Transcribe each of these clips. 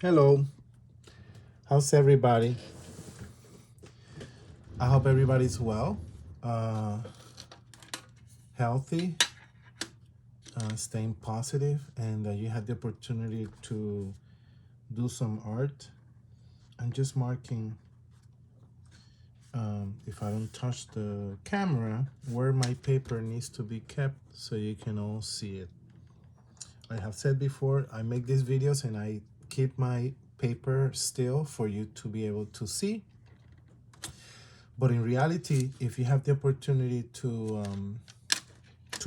Hello, how's everybody? I hope everybody's well, uh, healthy, staying positive, and you had the opportunity to do some art. I'm just marking, if I don't touch the camera, where my paper needs to be kept so you can all see it. I have said before, I make these videos and I keep my paper still for you to be able to see. But in reality, if you have the opportunity to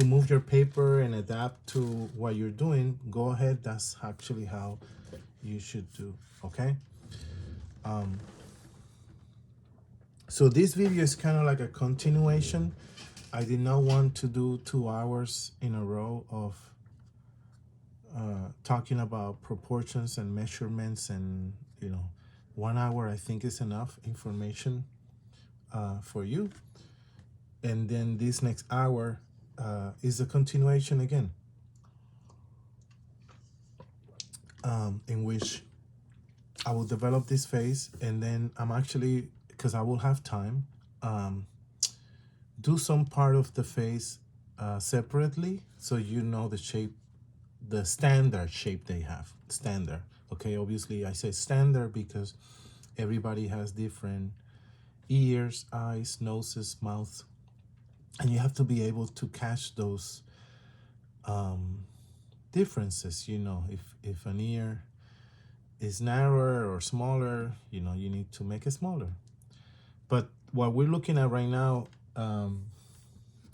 move your paper and adapt to what you're doing, go ahead. That's actually how you should do. Okay. So this video is kind of like a continuation. I did not want to do 2 hours in a row of talking about proportions and measurements, and 1 hour I think is enough information for you. And then this next hour is a continuation again, in which I will develop this face, and then I'm actually, because I will have time, do some part of the face separately, so you know the shape, the standard shape they have. Standard. Okay, obviously I say standard because everybody has different ears, eyes, noses, mouth, and you have to be able to catch those differences. If an ear is narrower or smaller, you need to make it smaller. But what we're looking at right now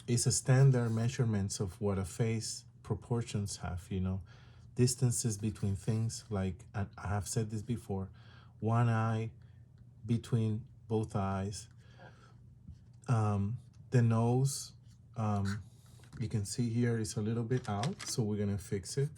is a standard measurements of what a face proportions have, distances between things, like I have said this before, one eye between both eyes, the nose, you can see here is a little bit out, so we're gonna fix it.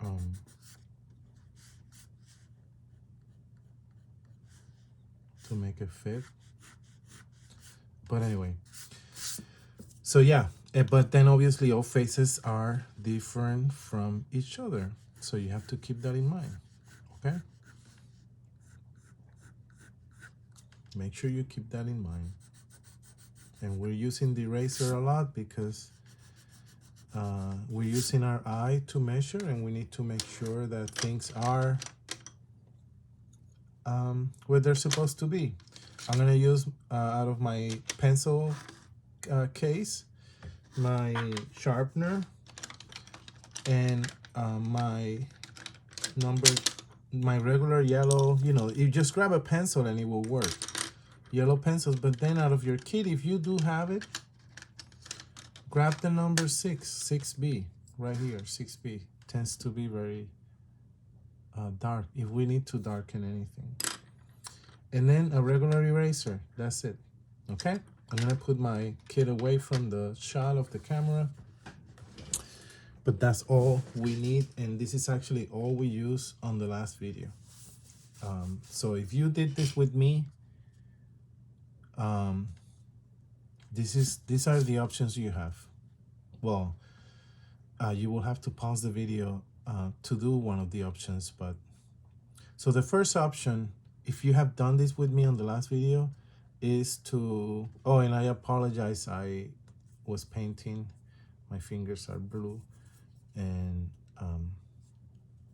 Um, to make it fit. But anyway, so yeah, but then obviously all faces are different from each other. So you have to keep that in mind, okay? Make sure you keep that in mind. And we're using the eraser a lot because we're using our eye to measure, and we need to make sure that things are where they're supposed to be. I'm gonna use out of my pencil case, my sharpener, and my number, my regular yellow. You just grab a pencil and it will work. Yellow pencils. But then out of your kit, if you do have it, grab the number 6B right here. 6B tends to be very dark if we need to darken anything. And then a regular eraser. That's it. Okay? I'm gonna put my kit away from the shot of the camera. But that's all we need, and this is actually all we use on the last video. So if you did this with me, these are the options you have. Well, you will have to pause the video to do one of the options. But so the first option, if you have done this with me on the last video, is to, oh, and I apologize, I was painting, my fingers are blue, and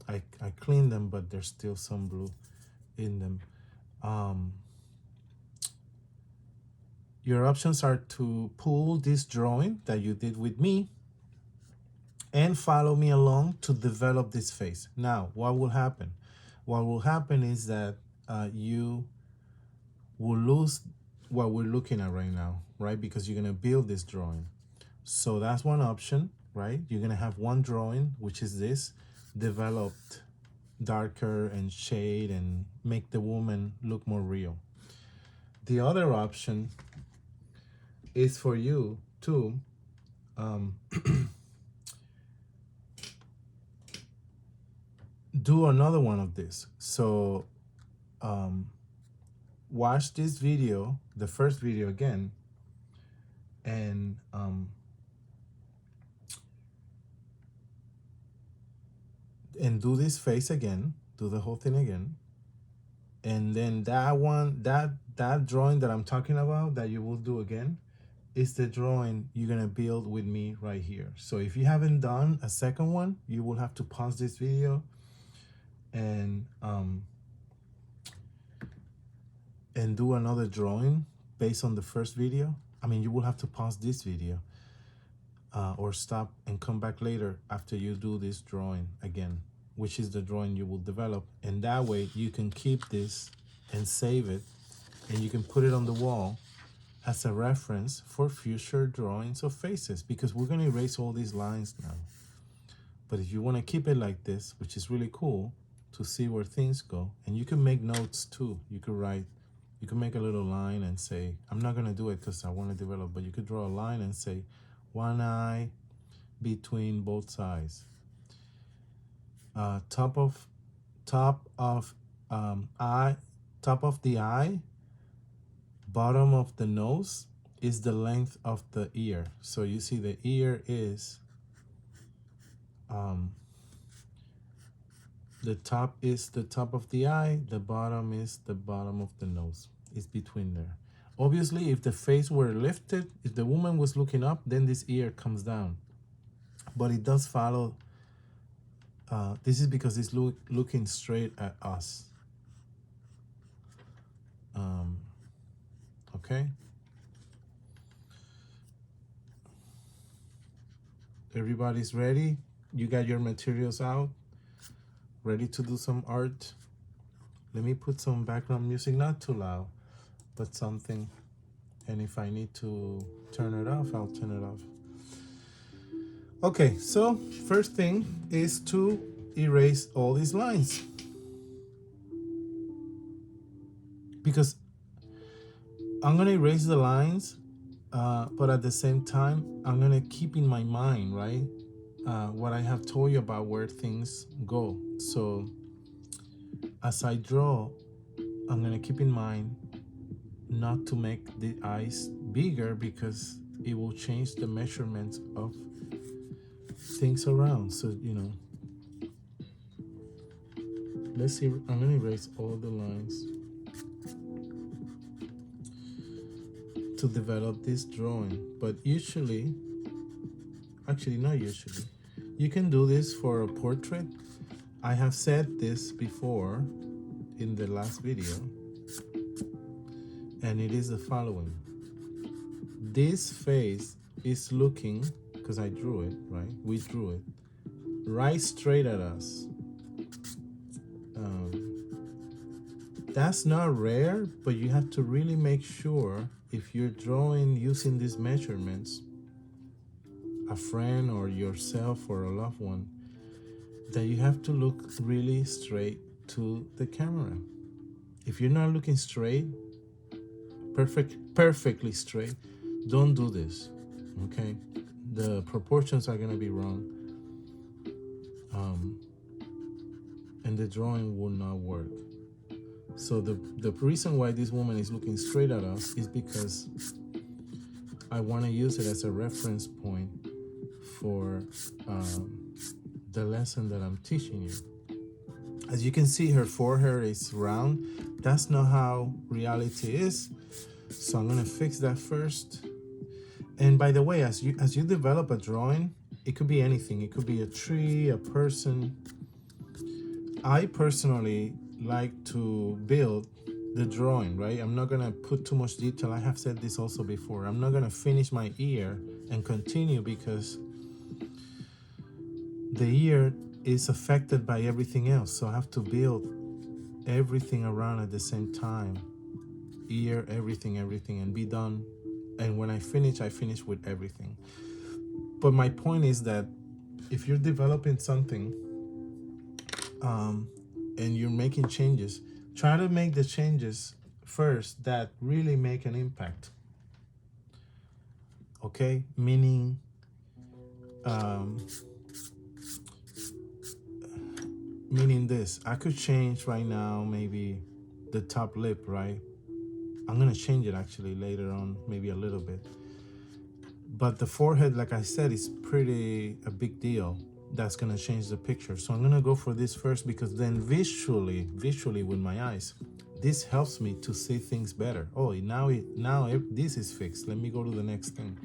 I cleaned them, but there's still some blue in them. Your options are to pull this drawing that you did with me and follow me along to develop this face. Now, what will happen? What will happen is that you will lose what we're looking at right now, right? Because you're gonna build this drawing. So that's one option, right? You're gonna have one drawing, which is this, developed darker and shade and make the woman look more real. The other option is for you to do another one of this. So watch this video, the first video again, and do this face again, do the whole thing again, and then that drawing that I'm talking about that you will do again is the drawing you're gonna build with me right here. So if you haven't done a second one, you will have to pause this video and do another drawing based on the first video. I mean, you will have to pause this video or stop and come back later after you do this drawing again, which is the drawing you will develop. And that way you can keep this and save it, and you can put it on the wall as a reference for future drawings of faces, because we're going to erase all these lines now. But if you want to keep it like this, which is really cool to see where things go, and you can make notes too. You could write, you can make a little line and say, I'm not going to do it because I want to develop, but you could draw a line and say one eye between both sides. Top of the eye, bottom of the nose is the length of the ear. So you see the ear is the top is the top of the eye, the bottom is the bottom of the nose. It's between there. Obviously, if the face were lifted, if the woman was looking up, then this ear comes down. But it does follow. This is because it's looking straight at us. Okay. Everybody's ready? You got your materials out? Ready to do some art? Let me put some background music, not too loud, but something. And if I need to turn it off, I'll turn it off. Okay, so first thing is to erase all these lines. Because I'm gonna erase the lines, but at the same time, I'm gonna keep in my mind, right, what I have told you about where things go. So as I draw, I'm gonna keep in mind not to make the eyes bigger because it will change the measurements of things around. So, you know, let's see, I'm gonna erase all the lines to develop this drawing. But usually, actually not usually, you can do this for a portrait. I have said this before in the last video, and it is the following. This face is looking, because I drew it, right? We drew it right straight at us. That's not rare, but you have to really make sure if you're drawing using these measurements, a friend or yourself or a loved one, that you have to look really straight to the camera. If you're not looking straight, perfectly straight, don't do this, okay? The proportions are gonna be wrong, and the drawing will not work. So the reason why this woman is looking straight at us is because I want to use it as a reference point for the lesson that I'm teaching you. As you can see, her forehead is round. That's not how reality is. So I'm gonna fix that first. And by the way, as you develop a drawing, it could be anything. It could be a tree, a person. I personally like to build the drawing, right? I'm not gonna put too much detail. I have said this also before. I'm not gonna finish my ear and continue because the ear is affected by everything else. So I have to build everything around at the same time. Ear, everything, and be done. And when I finish with everything. But my point is that if you're developing something and you're making changes, try to make the changes first that really make an impact. Okay? Meaning, meaning this. I could change right now maybe the top lip, right? I'm gonna change it actually later on, maybe a little bit. But the forehead, like I said, is pretty a big deal. That's gonna change the picture. So I'm gonna go for this first because then visually with my eyes, this helps me to see things better. Oh, now this is fixed. Let me go to the next thing.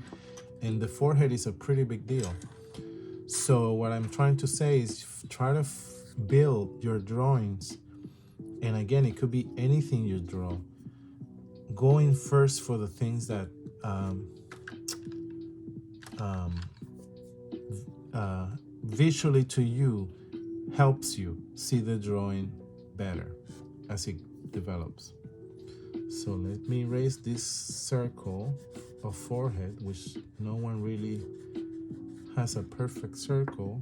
And the forehead is a pretty big deal. So what I'm trying to say is try to build your drawings. And again, it could be anything you draw. Going first for the things that visually to you helps you see the drawing better as it develops. So let me erase this circle of forehead, which no one really has a perfect circle,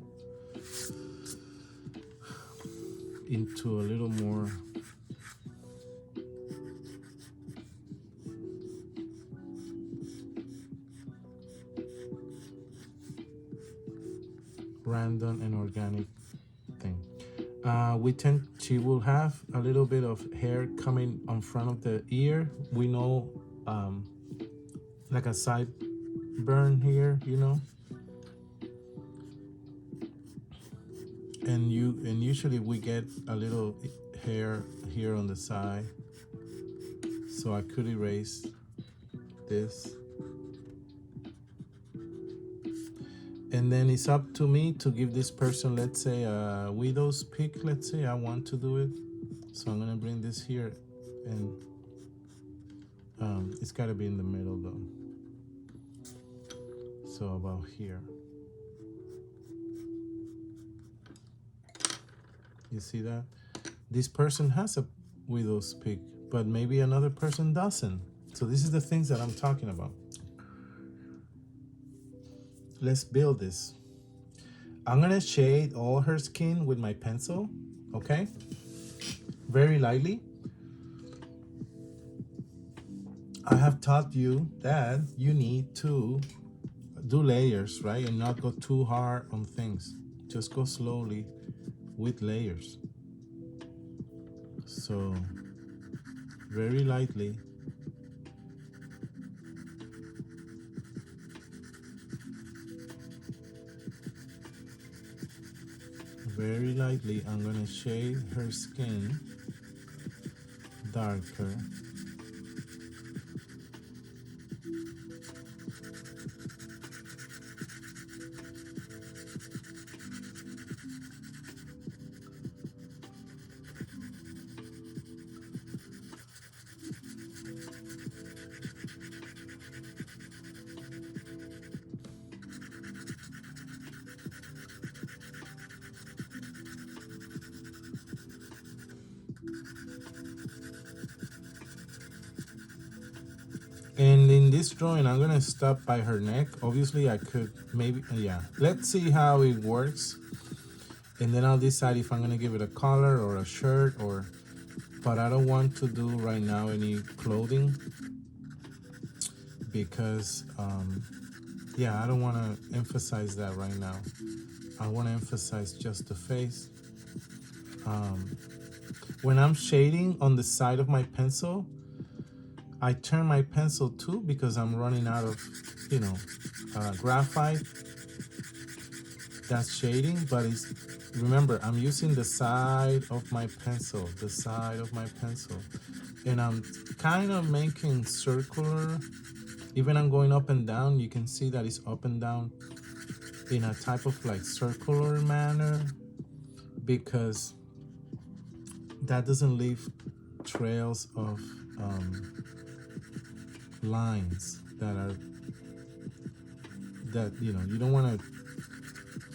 into a little more random and organic thing. She will have a little bit of hair coming on front of the ear. We know, like a side burn here, you know. And usually we get a little hair here on the side. So I could erase this. And then it's up to me to give this person, let's say, a widow's peak. Let's say I want to do it. So I'm gonna bring this here, and it's gotta be in the middle though. So about here. You see that? This person has a widow's peak, but maybe another person doesn't. So this is the things that I'm talking about. Let's build this. I'm gonna shade all her skin with my pencil, okay? Very lightly. I have taught you that you need to do layers, right? And not go too hard on things. Just go slowly with layers. So, very lightly. Very lightly, I'm gonna shade her skin darker. And in this drawing, I'm gonna stop by her neck. Obviously, I could maybe, yeah. Let's see how it works. And then I'll decide if I'm gonna give it a collar or a shirt but I don't want to do right now any clothing because, yeah, I don't wanna emphasize that right now. I wanna emphasize just the face. When I'm shading on the side of my pencil, I turn my pencil too because I'm running out of, you know, graphite. That's shading, but it's, remember, I'm using the side of my pencil, and I'm kind of making circular. Even I'm going up and down, you can see that it's up and down in a type of like circular manner because that doesn't leave trails of lines that you know, you don't want to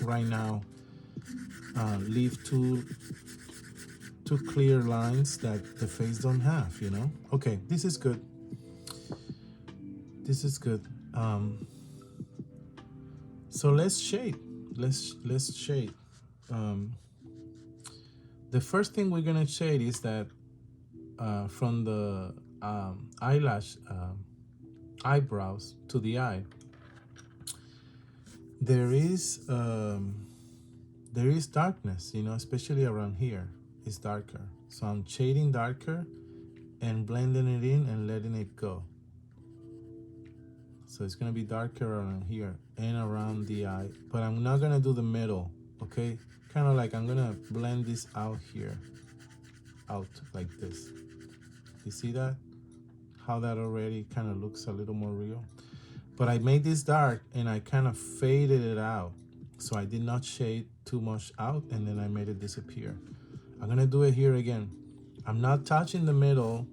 right now leave too clear lines that the face don't have, you know. Okay, this is good. So let's shade. Let's shade. The first thing we're gonna shade is that from the eyebrows to the eye, there is darkness, you know, especially around here. It's darker. So I'm shading darker, and blending it in and letting it go. So it's gonna be darker around here and around the eye, but I'm not gonna do the middle, okay? Kind of like I'm gonna blend this out here, out like this. You see that? How that already kind of looks a little more real. But I made this dark and I kind of faded it out. So I did not shade too much out and then I made it disappear. I'm gonna do it here again. I'm not touching the middle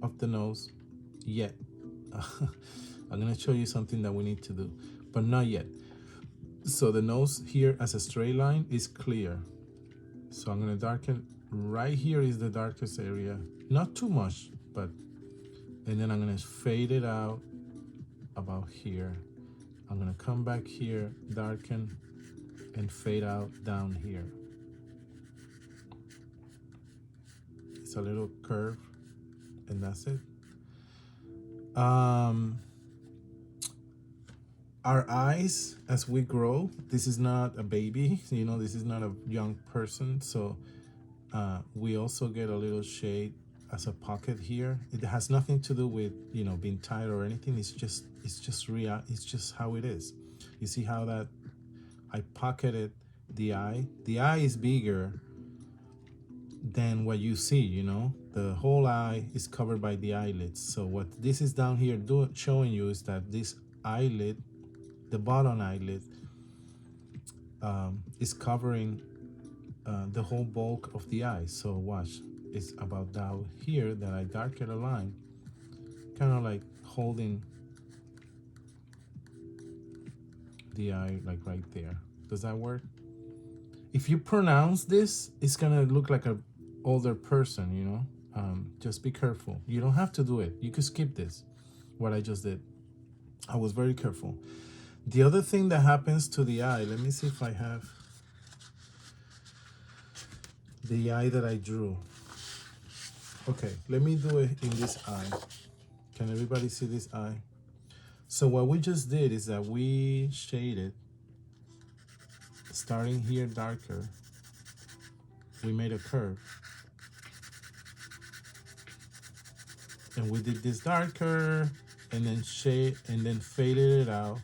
of the nose yet. I'm gonna show you something that we need to do, but not yet. So the nose here as a straight line is clear. So I'm gonna darken, right here is the darkest area. Not too much, but, and then I'm gonna fade it out about here. I'm gonna come back here, darken, and fade out down here. It's a little curve, and that's it. Our eyes, as we grow, this is not a baby, you know, this is not a young person, so we also get a little shade as a pocket here. It has nothing to do with, you know, being tight or anything. It's just real. It's just how it is. You see how that I pocketed the eye. The eye is bigger than what you see, you know. The whole eye is covered by the eyelids. So what this is down here showing you is that this eyelid, the bottom eyelid, is covering the whole bulk of the eye. So watch, it's about down here that I darken a line, kind of like holding the eye like right there. Does that work? If you pronounce this, it's gonna look like a older person, you know. Just be careful. You don't have to do it. You could skip this, what I just did. I was very careful. The other thing that happens to the eye, let me see if I have the eye that I drew. Okay, let me do it in this eye. Can everybody see this eye? So what we just did is that we shaded, starting here darker, we made a curve. And we did this darker, and then and then faded it out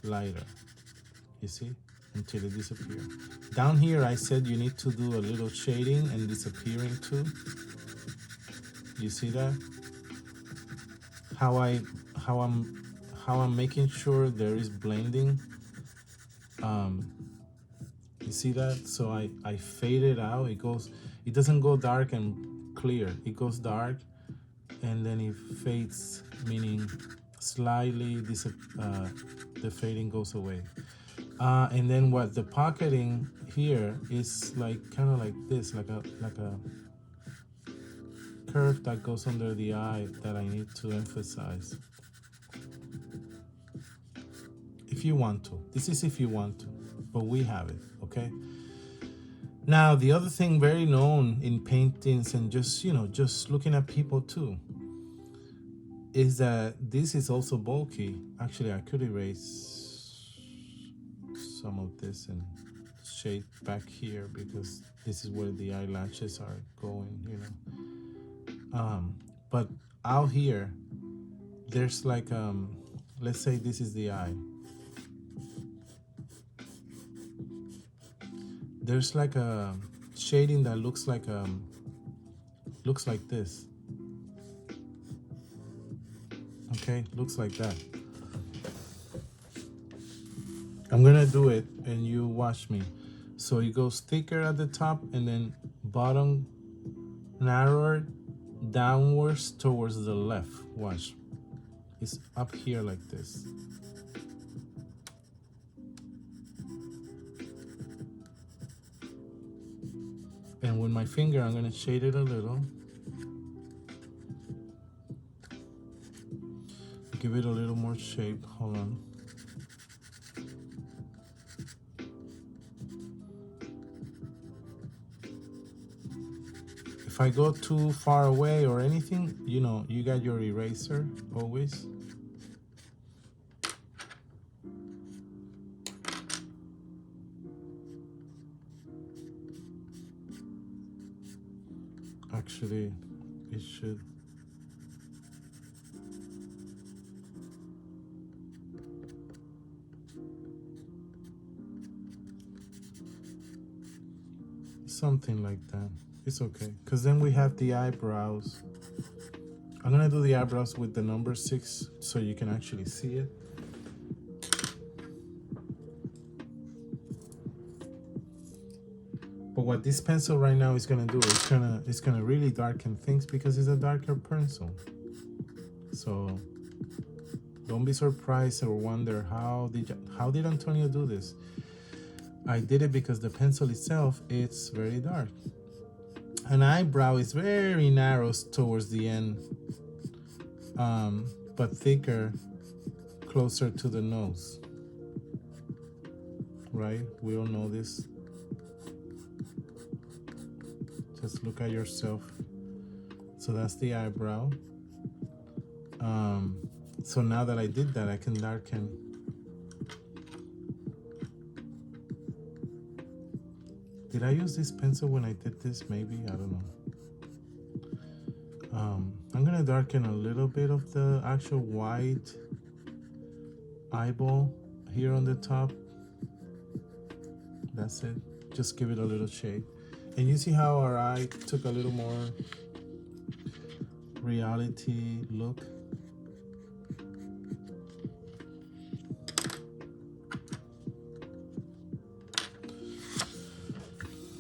lighter. You see? Until it disappeared. Down here, I said you need to do a little shading and disappearing too. You see that? How I'm making sure there is blending. You see that? So I fade it out. It doesn't go dark and clear. It goes dark and then it fades, meaning slightly the fading goes away. And then what the pocketing here is like kind of like this, like a curve that goes under the eye that I need to emphasize. If you want to. This is if you want to, but we have it, okay? Now, the other thing very known in paintings and just, you know, just looking at people too, is that this is also bulky. Actually, I could erase some of this and shade back here because this is where the eyelashes are going, you know. But out here, there's like, let's say this is the eye. There's like a shading that looks like this. Okay, looks like that. I'm gonna do it and you watch me. So it goes thicker at the top and then bottom narrower downwards towards the left. Watch. It's up here like this. And with my finger, I'm gonna shade it a little. Give it a little more shape. Hold on. If I go too far away or anything, you know, you got your eraser always. Actually, it should something like that. It's okay, because then we have the eyebrows. I'm gonna do the eyebrows with the number 6 so you can actually see it. But what this pencil right now is gonna do is it's gonna really darken things because it's a darker pencil. So don't be surprised or wonder how did Antonio do this. I did it because the pencil itself, it's very dark. An eyebrow is very narrow towards the end, but thicker closer to the nose, right? We all know this. Just look at yourself. So that's the eyebrow. So now that I did that, I can darken. Did I use this pencil when I did this? Maybe, I don't know. I'm gonna darken a little bit of the actual white eyeball here on the top. That's it. Just give it a little shade. And you see how our eye took a little more reality look?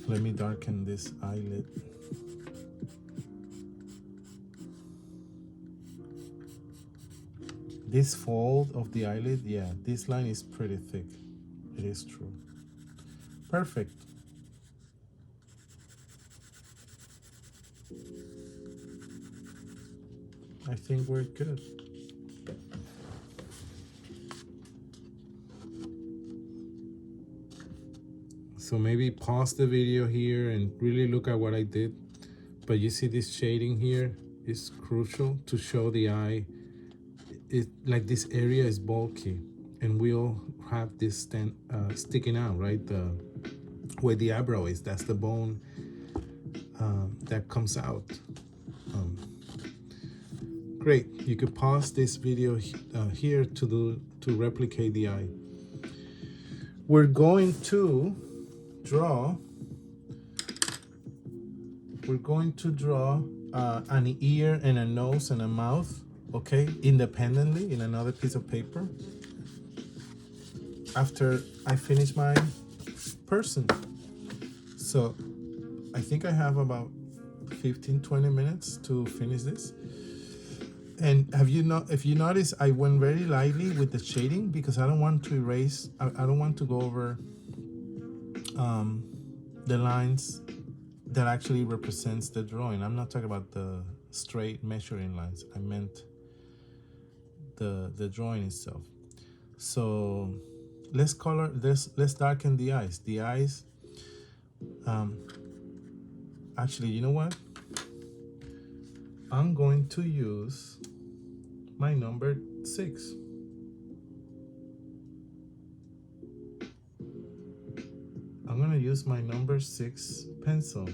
Let me darken this eyelid. This fold of the eyelid, yeah, this line is pretty thick. It is true. Perfect. I think we're good. So maybe pause the video here and really look at what I did. But you see this shading here is crucial to show the eye. Like this area is bulky and we all have this sticking out, right? Where the eyebrow is, that's the bone that comes out. Great, you could pause this video here to replicate the eye. We're going to draw an ear and a nose and a mouth, okay, independently in another piece of paper after I finish my person. So I think I have about 15-20 minutes to finish this. And if you notice, I went very lightly with the shading because I don't want to erase, I don't want to go over the lines that actually represents the drawing. I'm not talking about the straight measuring lines. I meant the drawing itself. So let's darken the eyes. The eyes, actually, you know what? I'm going to use my number 6. I'm gonna use my number 6 pencil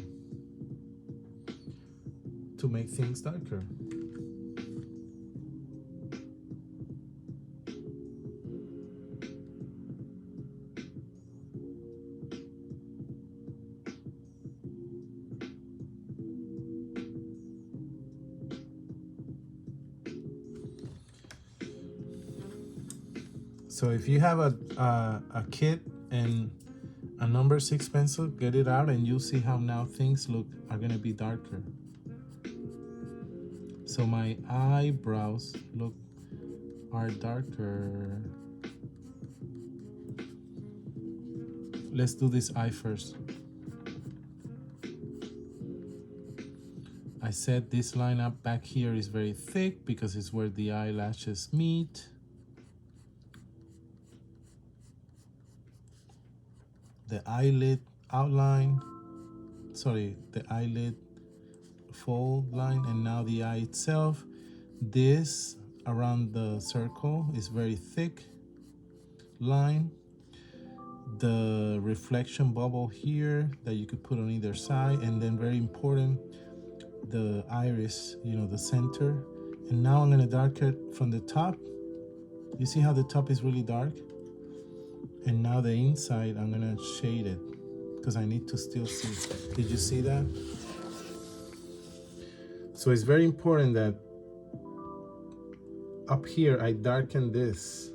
to make things darker. So if you have a kit and a number 6 pencil, get it out and you'll see how now things are gonna be darker. So my eyebrows are darker. Let's do this eye first. I said this line up back here is very thick because it's where the eyelashes meet. The eyelid outline, the eyelid fold line, and now the eye itself. This around the circle is very thick line. The reflection bubble here that you could put on either side, and then very important, the iris, the center. And now I'm gonna darken it from the top. You see how the top is really dark? And now the inside, I'm gonna shade it because I need to still see. Did you see that? So it's very important that up here I darken this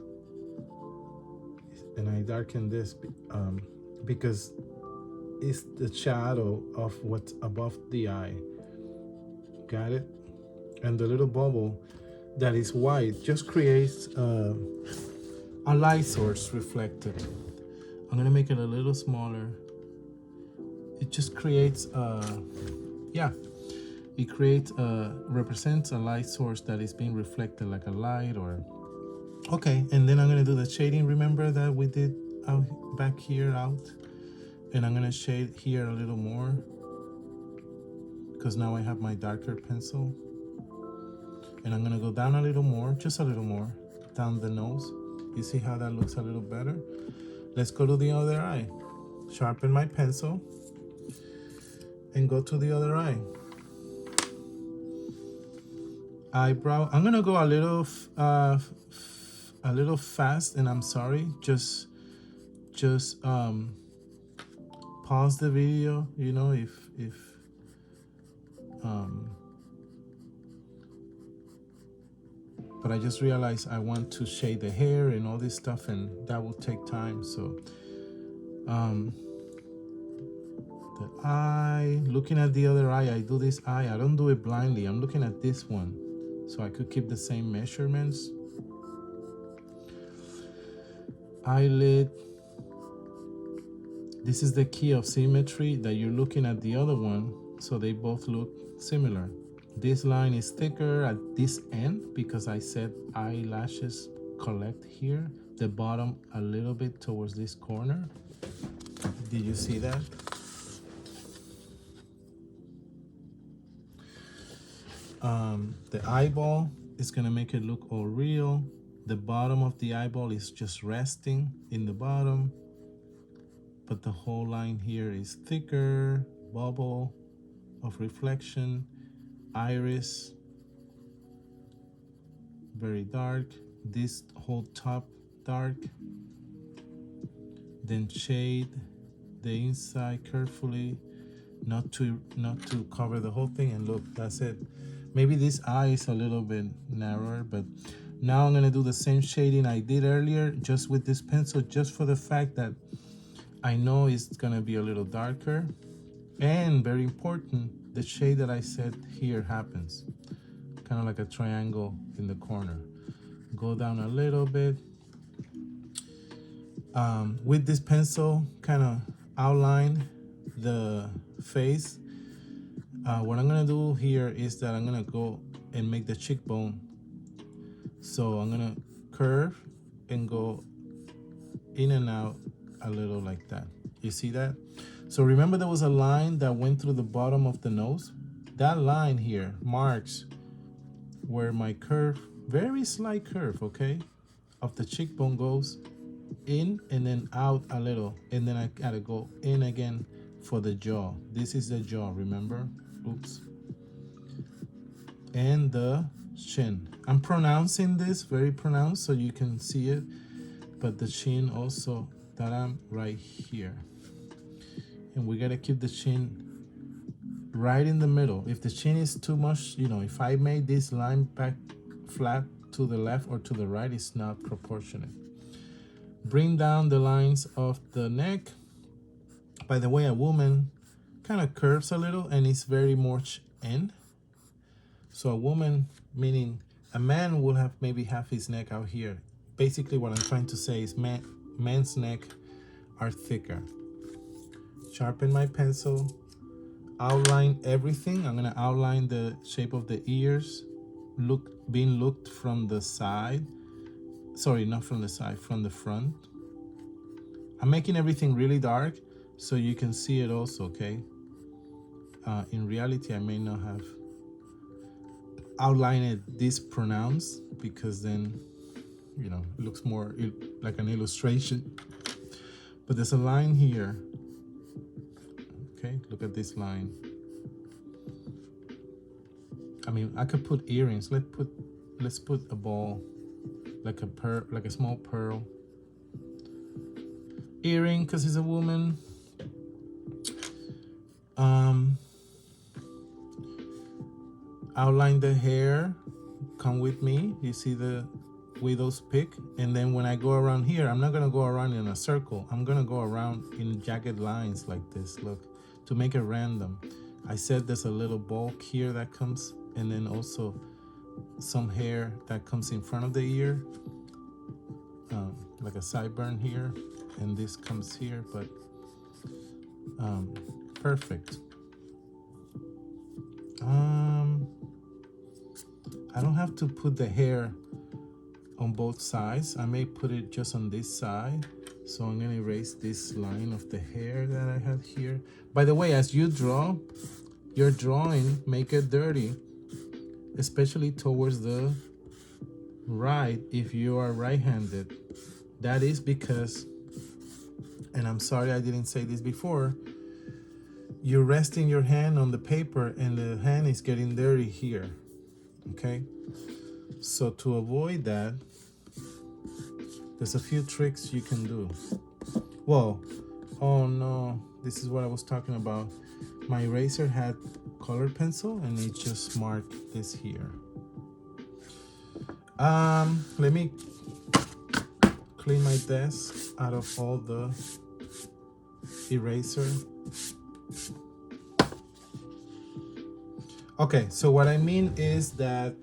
and I darken this because it's the shadow of what's above the eye. Got it? And the little bubble that is white just creates a light source reflected. I'm gonna make it a little smaller. It just creates represents a light source that is being reflected like a light or okay. And then I'm gonna do the shading. Remember that we did out back here out, and I'm gonna shade here a little more because now I have my darker pencil, and I'm gonna go down a little more, just a little more down the nose. You see how that looks a little better? Let's go to the other eye. Sharpen my pencil and go to the other eye. Eyebrow. I'm gonna go a little fast, and I'm sorry. Just pause the video. You know, if but I just realized I want to shade the hair and all this stuff, and that will take time. So the eye, looking at the other eye, I do this eye. I don't do it blindly. I'm looking at this one, so I could keep the same measurements. Eyelid. This is the key of symmetry, that you're looking at the other one, so they both look similar. This line is thicker at this end because I said eyelashes collect here. The bottom a little bit towards this corner. Did you see that? The eyeball is gonna make it look all real. The bottom of the eyeball is just resting in the bottom, but the whole line here is thicker, bubble of reflection. Iris, very dark. This whole top dark. Then shade the inside carefully, not to cover the whole thing. And look, that's it. Maybe this eye is a little bit narrower, but now I'm gonna do the same shading I did earlier, just with this pencil, just for the fact that I know it's gonna be a little darker. And very important, the shade that I said here happens. Kind of like a triangle in the corner. Go down a little bit. With this pencil, kind of outline the face. What I'm gonna do here is that I'm gonna go and make the cheekbone. So I'm gonna curve and go in and out a little like that. You see that? So remember there was a line that went through the bottom of the nose? That line here marks where my curve, very slight curve, okay, of the cheekbone goes in and then out a little. And then I gotta go in again for the jaw. This is the jaw, remember? Oops. And the chin. I'm pronouncing this very pronounced so you can see it, but the chin also, that I'm right here. And we gotta keep the chin right in the middle. If the chin is too much, you know, if I made this line back flat to the left or to the right, it's not proportionate. Bring down the lines of the neck. By the way, a woman kind of curves a little and it's very much in. So a woman, meaning a man, will have maybe half his neck out here. Basically what I'm trying to say is men's neck are thicker. Sharpen my pencil, outline everything. I'm gonna outline the shape of the ears, being looked from the side. Sorry, not from the side, from the front. I'm making everything really dark so you can see it also, okay? In reality, I may not have outlined it this pronounced because then, you know, it looks more like an illustration. But there's a line here. Okay, look at this line. I mean, I could put earrings. Let's put a ball, like a small pearl earring, because it's a woman. Um, outline the hair. Come with me. You see the widow's peak, and then when I go around here, I'm not gonna go around in a circle. I'm gonna go around in jagged lines like this. Look, to make it random. I said there's a little bulk here that comes, and then also some hair that comes in front of the ear, like a sideburn here, and this comes here, but perfect. I don't have to put the hair on both sides. I may put it just on this side. So I'm gonna erase this line of the hair that I had here. By the way, as you draw, your drawing, make it dirty, especially towards the right if you are right-handed. That is because, and I'm sorry I didn't say this before, you're resting your hand on the paper and the hand is getting dirty here, okay? So to avoid that, there's a few tricks you can do. Well, oh no, this is what I was talking about. My eraser had colored pencil and it just marked this here. Let me clean my desk out of all the eraser. Okay, so what I mean is that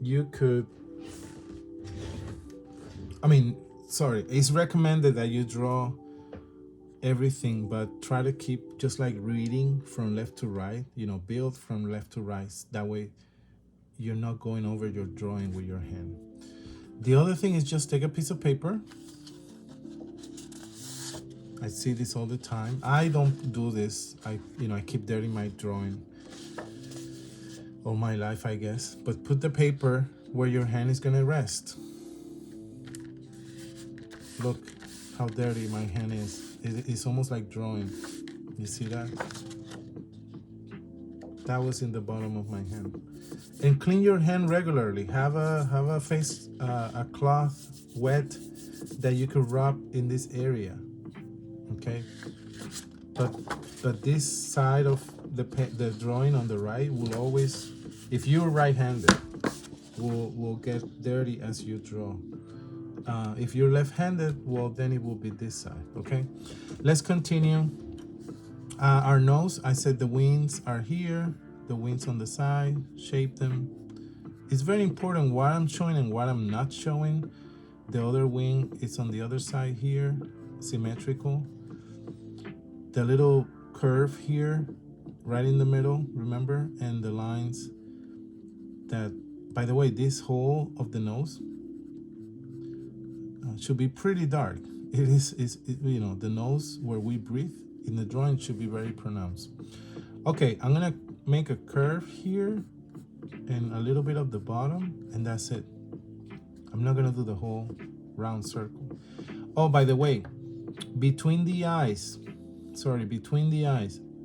you could, it's recommended that you draw everything, but try to keep just like reading from left to right, build from left to right. That way you're not going over your drawing with your hand. The other thing is just take a piece of paper. I see this all the time. I don't do this. I keep dirtying my drawing all my life, I guess. But put the paper where your hand is gonna rest. Look how dirty my hand is. It's almost like drawing. You see that? That was in the bottom of my hand. And clean your hand regularly. Have a face a cloth wet that you could rub in this area. Okay, but this side of the drawing on the right will always, if you're right-handed, will get dirty as you draw. If you're left-handed, well, then it will be this side. Okay, let's continue. Our nose, I said the wings are here, the wings on the side, shape them. It's very important what I'm showing and what I'm not showing. The other wing is on the other side here, symmetrical. The little curve here, right in the middle, remember? And the lines that, by the way, this hole of the nose should be pretty dark. The nose where we breathe in the drawing should be very pronounced. Okay, I'm gonna make a curve here and a little bit of the bottom, and that's it. I'm not gonna do the whole round circle. Oh, by the way, between the eyes,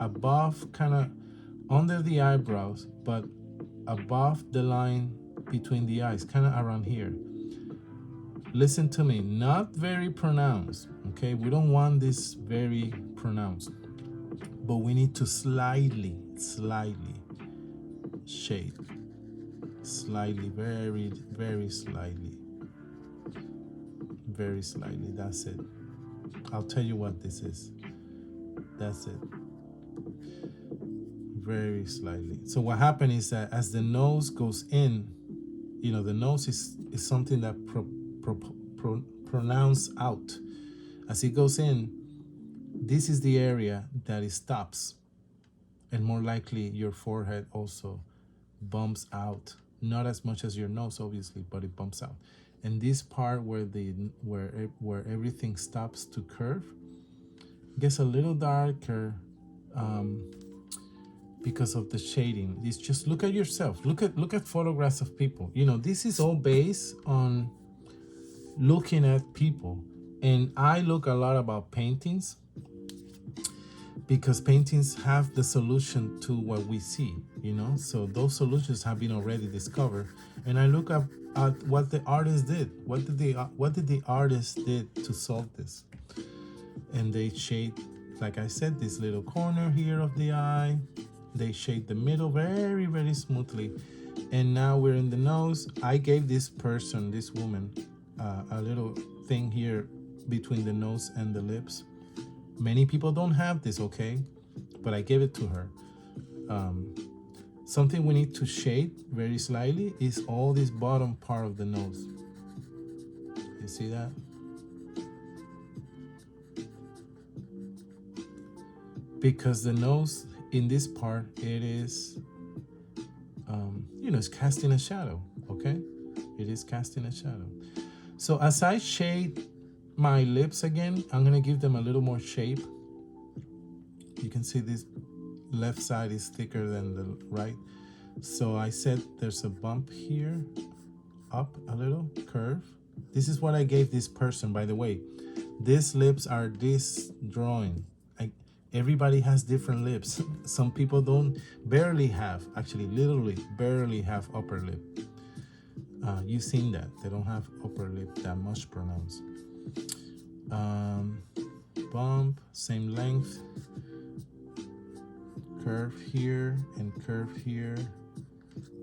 above, kind of under the eyebrows, but above the line between the eyes, kind of around here. Listen to me, not very pronounced, okay? We don't want this very pronounced, but we need to slightly shade. Slightly, very, very slightly. Very slightly, that's it. I'll tell you what this is. That's it. Very slightly. So what happened is that as the nose goes in, the nose is something that pronounce out. As it goes in, this is the area that it stops. And more likely your forehead also bumps out. Not as much as your nose, obviously, but it bumps out. And this part where everything stops to curve gets a little darker because of the shading. It's just, look at yourself. Look at photographs of people. This is all based on looking at people. And I look a lot about paintings because paintings have the solution to what we see, So those solutions have been already discovered. And I look at what the artist did. What did the artist did to solve this? And they shade like I said, this little corner here of the eye. They shade the middle very, very smoothly. And now we're in the nose. I gave this person, this woman, a little thing here between the nose and the lips. Many people don't have this, okay? But I gave it to her. Something we need to shade very slightly is all this bottom part of the nose. You see that? Because the nose in this part, it is, it's casting a shadow, okay? It is casting a shadow. So as I shade my lips again, I'm gonna give them a little more shape. You can see this left side is thicker than the right. So I said there's a bump here, up a little, curve. This is what I gave this person, by the way. These lips are this drawing. Everybody has different lips. Some people barely have, actually literally barely have upper lip. You've seen that. They don't have upper lip that much pronounced. Bump, same length. Curve here and curve here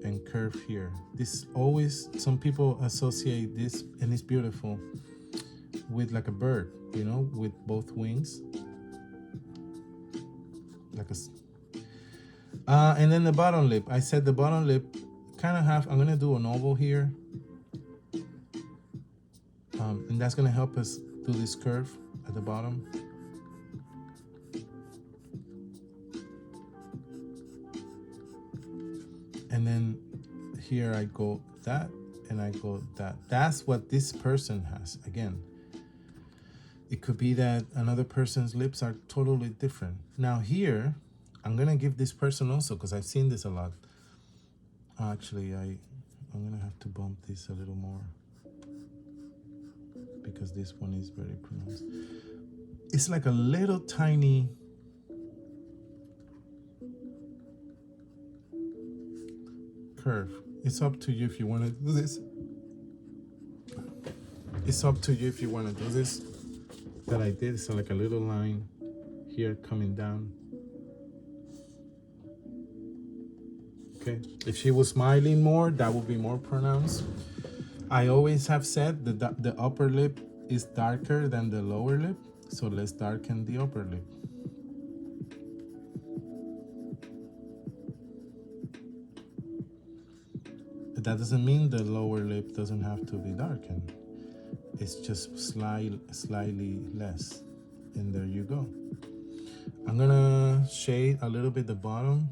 and curve here. This always, some people associate this, and it's beautiful, with like a bird, with both wings. Like and then the bottom lip. I said the bottom lip kind of I'm gonna do an oval here. And that's gonna help us do this curve at the bottom. And then here I go that, and I go that. That's what this person has. Again, it could be that another person's lips are totally different. Now here, I'm gonna give this person also, because I've seen this a lot. Actually, I'm gonna have to bump this a little more, because this one is very pronounced. It's like a little tiny curve. It's up to you if you wanna do this. It's up to you if you wanna do this. That I did, so like a little line here coming down. Okay, if she was smiling more, that would be more pronounced. I always have said that the upper lip is darker than the lower lip, so let's darken the upper lip. But that doesn't mean the lower lip doesn't have to be darkened. It's just slightly less, and there you go. I'm gonna shade a little bit the bottom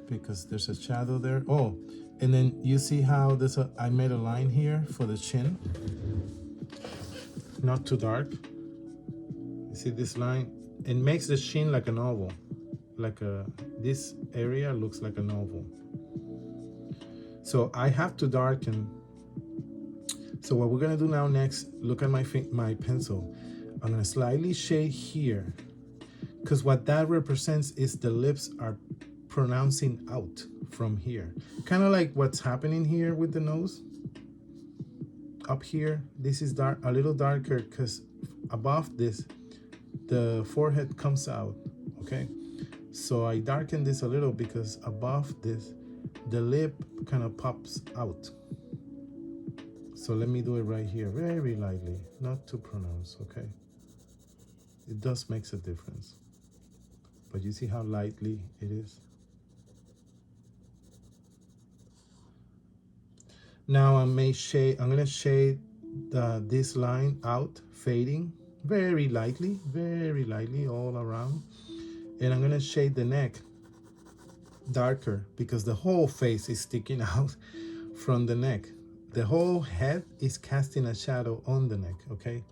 because there's a shadow there. Oh, and then you see how I made a line here for the chin, not too dark. You see this line? It makes the chin like an oval, this area looks like an oval. So I have to darken. So what we're gonna do now next, look at my pencil. I'm gonna slightly shade here, because what that represents is the lips are pronouncing out from here. Kind of like what's happening here with the nose. Up here, this is dark, a little darker, because above this, the forehead comes out, okay? So I darken this a little because above this, the lip kind of pops out. So let me do it right here, very lightly, not too pronounced, okay? It does makes a difference. But you see how lightly it is? Now I'm gonna shade this line out, fading, very lightly all around. And I'm gonna shade the neck darker because the whole face is sticking out from the neck. The whole head is casting a shadow on the neck, okay?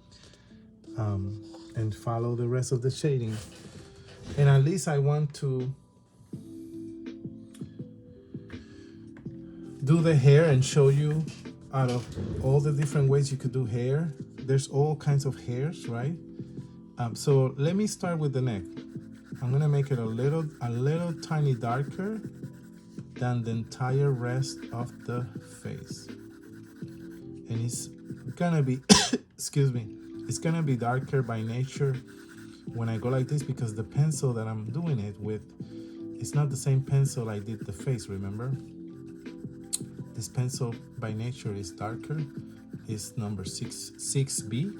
And follow the rest of the shading. And at least I want to do the hair and show you out of all the different ways you could do hair. There's all kinds of hairs, right? So let me start with the neck. I'm gonna make it a little tiny darker than the entire rest of the face. And it's gonna be, excuse me, it's gonna be darker by nature when I go like this, because the pencil that I'm doing it with, it's not the same pencil I did the face, remember? This pencil by nature is darker, is number 6B.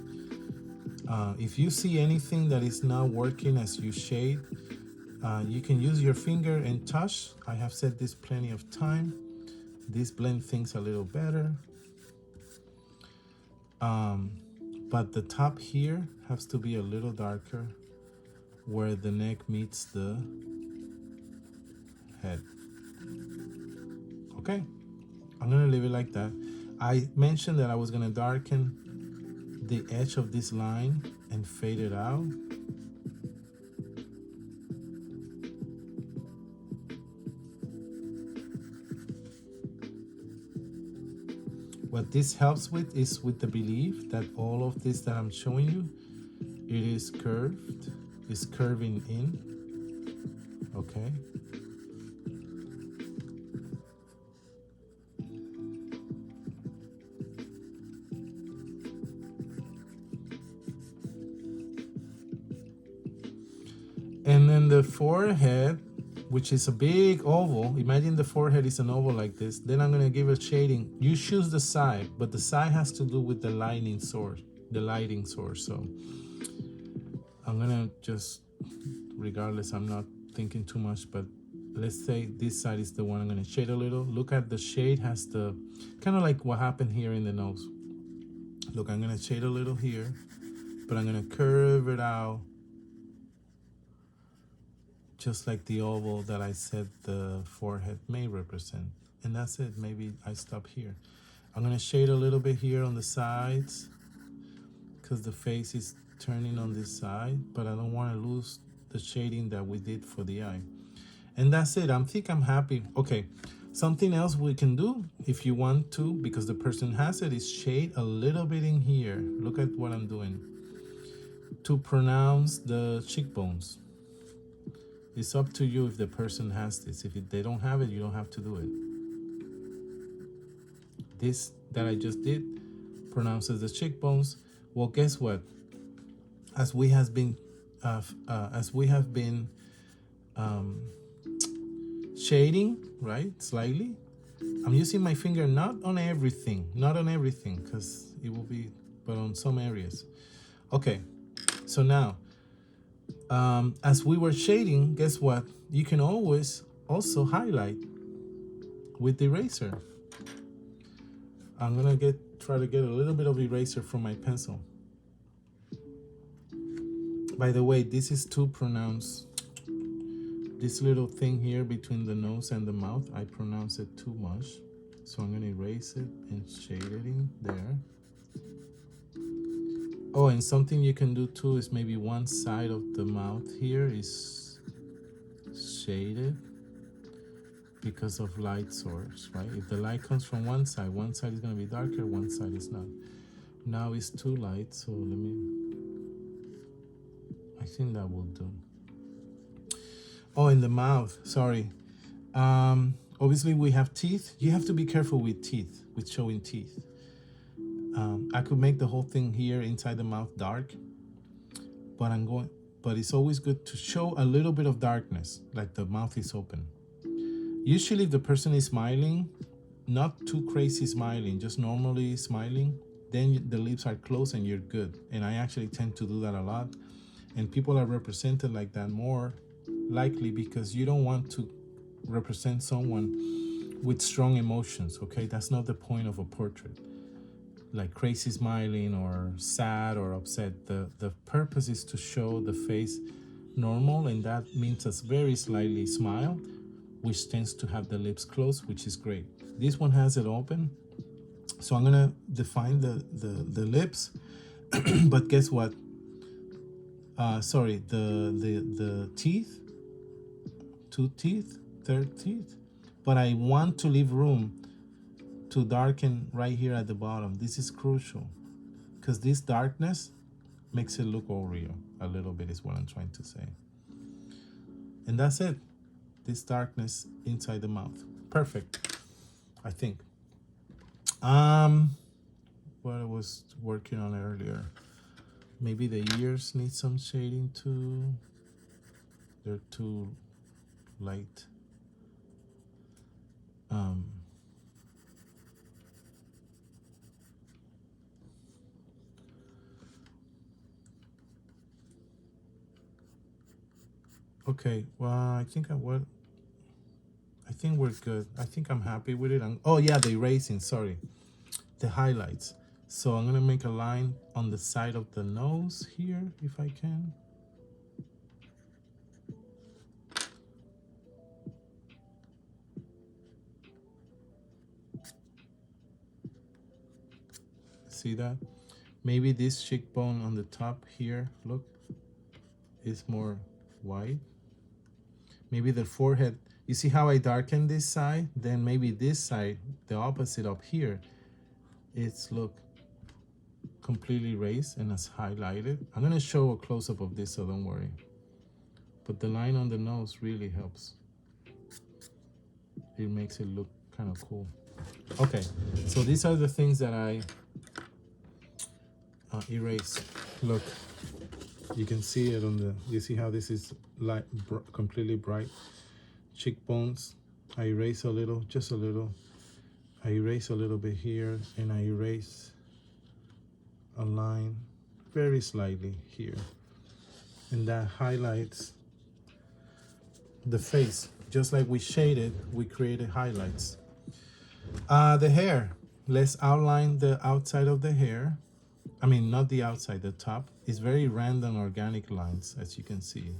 If you see anything that is not working as you shade, you can use your finger and touch. I have said this plenty of time. This blend things a little better. But the top here has to be a little darker where the neck meets the head. Okay, I'm gonna leave it like that. I mentioned that I was gonna darken the edge of this line and fade it out. What this helps with is with the belief that all of this that I'm showing you, it is curved, is curving in, okay? And then the forehead, which is a big oval. Imagine the forehead is an oval like this. Then I'm gonna give a shading. You choose the side, but the side has to do with the lighting source. So I'm gonna just, regardless, I'm not thinking too much, but let's say this side is the one I'm gonna shade a little. Look at the shade has the, kind of like what happened here in the nose. Look, I'm gonna shade a little here, but I'm gonna curve it out just like the oval that I said the forehead may represent. And that's it, maybe I stop here. I'm gonna shade a little bit here on the sides because the face is turning on this side, but I don't wanna lose the shading that we did for the eye. And that's it, I think I'm happy. Okay, something else we can do if you want to, because the person has it, is shade a little bit in here. Look at what I'm doing to pronounce the cheekbones. It's up to you if the person has this. If they don't have it, you don't have to do it. This that I just did pronounces the cheekbones. Well, guess what? As we have been shading, right, slightly, I'm using my finger not on everything, because it will be, but on some areas. Okay, so now, as we were shading, guess what? You can always also highlight with the eraser. I'm gonna try to get a little bit of eraser from my pencil. By the way, this is too pronounced. This little thing here between the nose and the mouth, I pronounce it too much. So I'm gonna erase it and shade it in there. Oh, and something you can do too is maybe one side of the mouth here is shaded because of light source, right? If the light comes from one side is gonna be darker, one side is not. Now it's too light, so I think that will do. Oh, in the mouth, sorry. Obviously we have teeth. You have to be careful with teeth, with showing teeth. I could make the whole thing here inside the mouth dark, but it's always good to show a little bit of darkness, like the mouth is open. Usually if the person is smiling, not too crazy smiling, just normally smiling, then the lips are closed and you're good. And I actually tend to do that a lot. And people are represented like that more likely because you don't want to represent someone with strong emotions, okay? That's not the point of a portrait. Like crazy smiling or sad or upset. The purpose is to show the face normal, and that means a very slightly smile, which tends to have the lips closed, which is great. This one has it open, so I'm gonna define the lips. But guess what? Sorry, the teeth, two teeth, third teeth. But I want to leave room to darken right here at the bottom. This is crucial because this darkness makes it look Oreo a little bit is what I'm trying to say. And that's it. This darkness inside the mouth. Perfect, I think. What I was working on earlier. Maybe the ears need some shading too. They're too light. Okay, well, I think we're good. I think I'm happy with it. Oh yeah, the erasing, sorry. The highlights. So I'm gonna make a line on the side of the nose here, if I can. See that? Maybe this cheekbone on the top here, look, is more white. Maybe the forehead, you see how I darken this side? Then maybe this side, the opposite up here, it's, look, completely raised and as highlighted. I'm gonna show a close-up of this, so don't worry. But the line on the nose really helps. It makes it look kind of cool. Okay, so these are the things that I erase. Look, you can see it on the, you see how this is light, completely bright. Cheekbones, I erase a little, just a little. I erase a little bit here, and I erase a line very slightly here. And that highlights the face. Just like we shaded, we created highlights. The hair, let's outline the outside of the hair. I mean, not the outside, the top. It's very random organic lines, as you can see.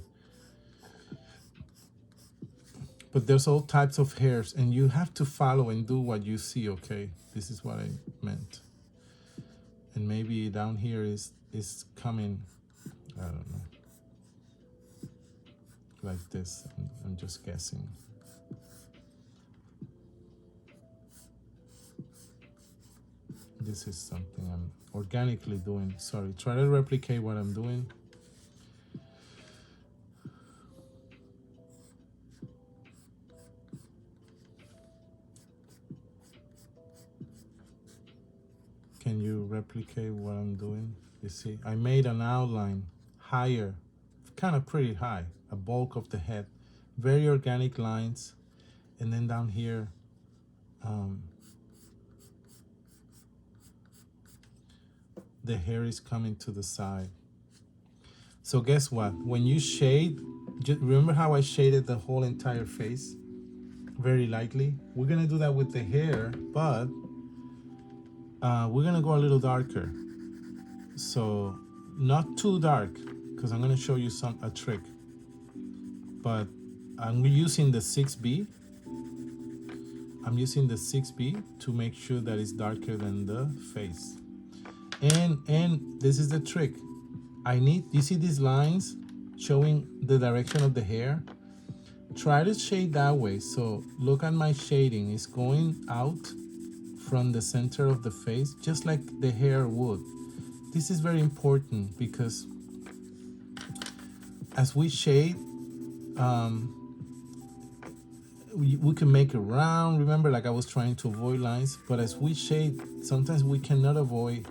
But there's all types of hairs, and you have to follow and do what you see, okay? This is what I meant. And maybe down here is coming, I don't know, like this. I'm just guessing. This is something I'm organically doing. Sorry, try to replicate what I'm doing. Can you replicate what I'm doing? You see, I made an outline higher, kind of pretty high, a bulk of the head, very organic lines. And then down here, the hair is coming to the side. So guess what? When you shade, just remember how I shaded the whole entire face very lightly? We're gonna do that with the hair, but we're gonna go a little darker. So not too dark, because I'm gonna show you a trick. But I'm using the 6B. I'm using the 6B to make sure that it's darker than the face. And this is the trick. You see these lines showing the direction of the hair? Try to shade that way. So look at my shading. It's going out from the center of the face, just like the hair would. This is very important because as we shade, we can make it round. Remember, like I was trying to avoid lines, but as we shade, sometimes we cannot avoid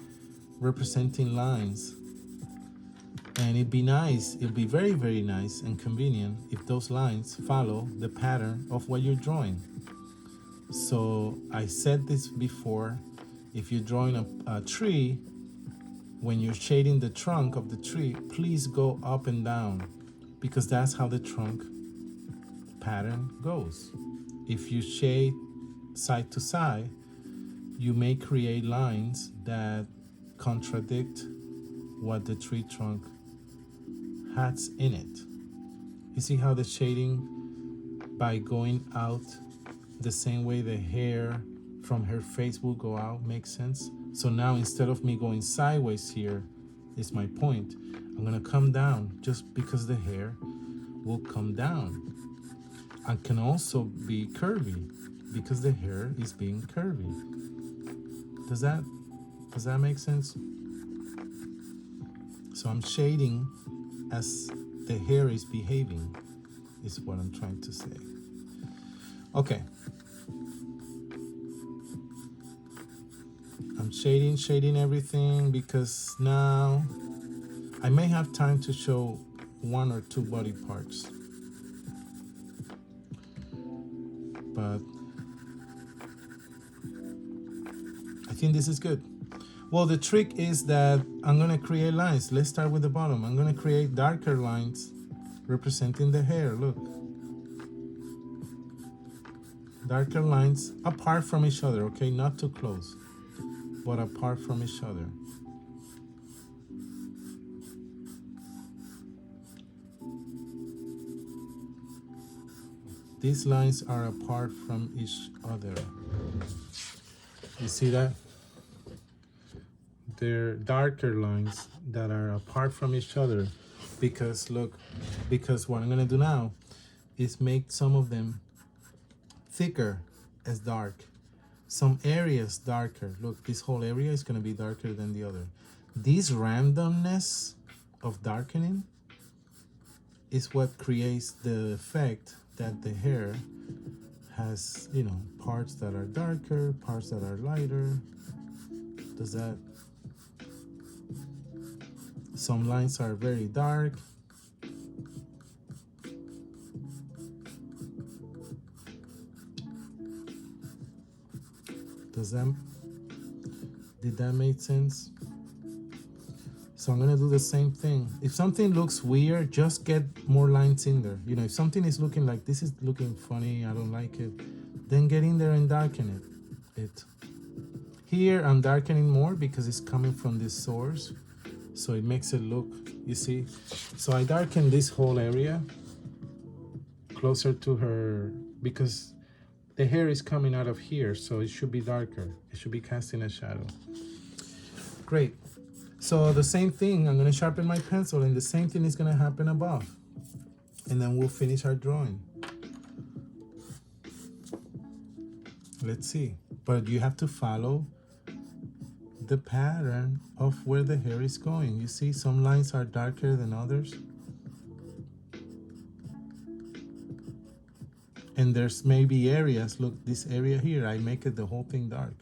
representing lines. And it'd be very, very nice and convenient if those lines follow the pattern of what you're drawing. So I said this before, if you're drawing a tree, when you're shading the trunk of the tree, please go up and down, because that's how the trunk pattern goes. If you shade side to side, you may create lines that contradict what the tree trunk has in it. You see how the shading, by going out the same way the hair from her face will go out, makes sense? So now instead of me going sideways here, is my point, I'm gonna come down just because the hair will come down. And can also be curvy because the hair is being curvy. Does that make sense? So I'm shading as the hair is behaving, is what I'm trying to say. Okay. I'm shading everything because now I may have time to show one or two body parts, but I think this is good. Well, the trick is that I'm gonna create lines. Let's start with the bottom. I'm gonna create darker lines representing the hair. Look, darker lines apart from each other, okay? Not too close, but apart from each other. These lines are apart from each other. You see that? They're darker lines that are apart from each other because look, because what I'm gonna do now is make some of them thicker as dark. Some areas darker. Look, this whole area is gonna be darker than the other. This randomness of darkening is what creates the effect that the hair has, you know, parts that are darker, parts that are lighter. Does that? Some lines are very dark. Did that make sense? So I'm gonna do the same thing. If something looks weird, just get more lines in there. You know, if something is looking like this is looking funny, I don't like it, then get in there and darken it. Here I'm darkening more because it's coming from this source. So it makes it look, you see? So I darken this whole area closer to her because the hair is coming out of here, so it should be darker. It should be casting a shadow. Great. So the same thing, I'm gonna sharpen my pencil and the same thing is gonna happen above. And then we'll finish our drawing. Let's see. But you have to follow the pattern of where the hair is going. You see, some lines are darker than others. And there's maybe areas, look, this area here, I make it the whole thing dark.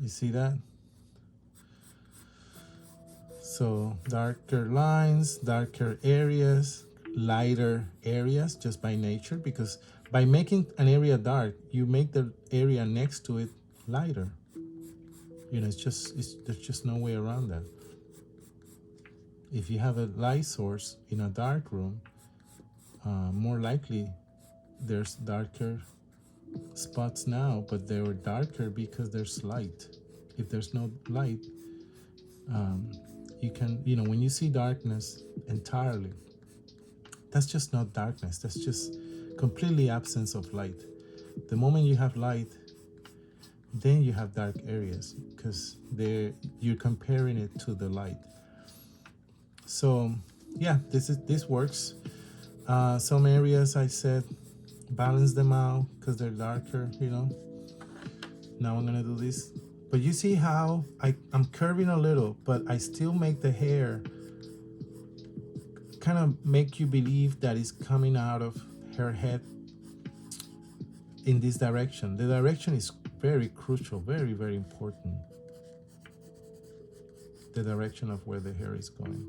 You see that? So darker lines, darker areas, lighter areas just by nature, because by making an area dark, you make the area next to it lighter. You know, there's just no way around that. If you have a light source in a dark room, more likely there's darker spots now, but they were darker because there's light. If there's no light, you can, you know, when you see darkness entirely, that's just not darkness. That's just completely absence of light. The moment you have light, then you have dark areas because you're comparing it to the light. So yeah, this works. Some areas I said balance them out because they're darker, you know. Now I'm gonna do this. But you see how I'm curving a little, but I still make the hair kind of make you believe that it's coming out of her head in this direction. The direction is very crucial, very, very important. The direction of where the hair is going.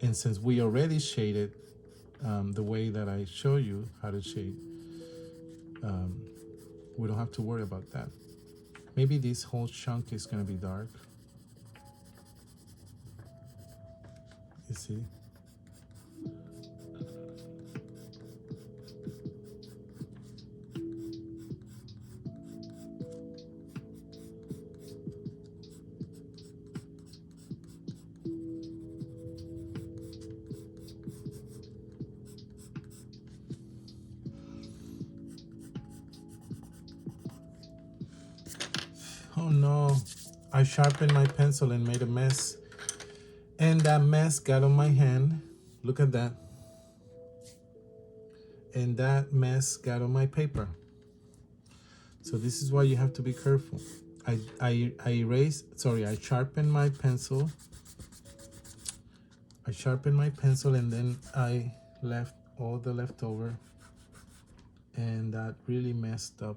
And since we already shaded the way that I show you how to shade, we don't have to worry about that. Maybe this whole chunk is gonna be dark. You see? Oh no, I sharpened my pencil and made a mess. And that mess got on my hand. Look at that. And that mess got on my paper. So this is why you have to be careful. I sharpened my pencil. I sharpened my pencil and then I left all the leftover, and that really messed up